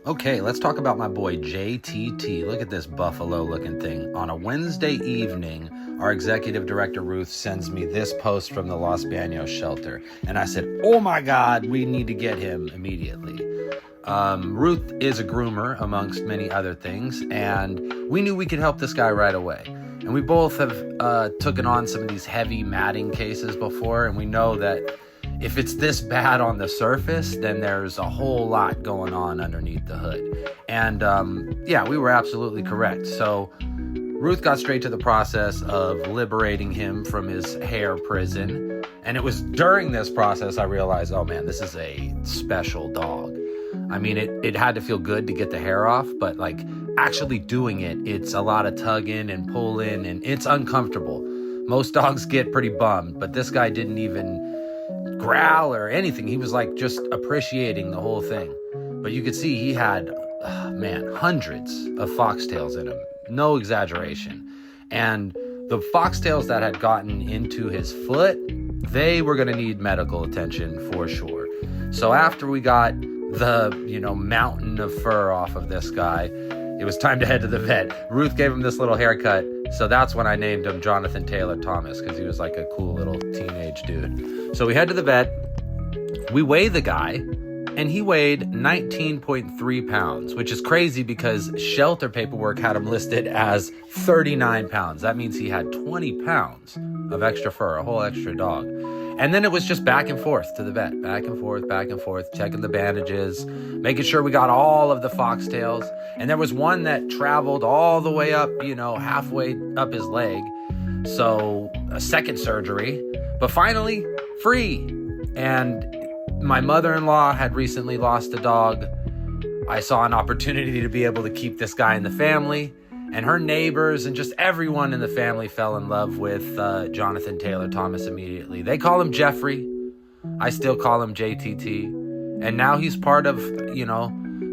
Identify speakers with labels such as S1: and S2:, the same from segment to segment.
S1: Okay, let's talk about my boy JTT. Look at this buffalo looking thing. On a Wednesday evening, our executive director Ruth sends me this post from the Los Banos shelter. And I said, oh my God, we need to get him immediately. Ruth is a groomer amongst many other things, and we knew we could help this guy right away. And we both have taken on some of these heavy matting cases before, and we know that if it's this bad on the surface, then there's a whole lot going on underneath the hood. And yeah, we were absolutely correct. So Ruth got straight to the process of liberating him from his hair prison. And it was during this process I realized, oh man, this is a special dog. I mean, it had to feel good to get the hair off, but like actually doing it, it's a lot of tugging and pulling, and it's uncomfortable. Most dogs get pretty bummed, but this guy didn't even growl or anything. He was like just appreciating the whole thing. But you could see he had, hundreds of foxtails in him. No exaggeration. And the foxtails that had gotten into his foot, they were going to need medical attention for sure. So after we got the, mountain of fur off of this guy, it was time to head to the vet. Ruth gave him this little haircut. So that's when I named him Jonathan Taylor Thomas, because he was like a cool little teenage dude. So we head to the vet. We weigh the guy, and he weighed 19.3 pounds, which is crazy because shelter paperwork had him listed as 39 pounds. That means he had 20 pounds of extra fur, a whole extra dog. And then it was just back and forth to the vet, back and forth, checking the bandages, making sure we got all of the foxtails. And there was one that traveled all the way up, halfway up his leg. So a second surgery, but finally free. And my mother-in-law had recently lost a dog. I saw an opportunity to be able to keep this guy in the family. And her neighbors and just everyone in the family fell in love with Jonathan Taylor Thomas immediately. They call him Jeffrey. I still call him JTT. And now he's part of,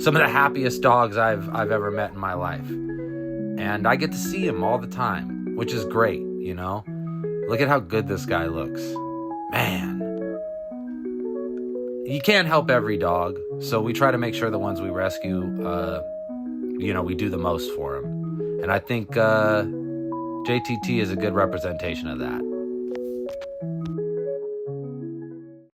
S1: some of the happiest dogs I've ever met in my life. And I get to see him all the time, which is great, Look at how good this guy looks. Man. You can't help every dog, so we try to make sure the ones we rescue, we do the most for them. And I think JTT is a good representation of that.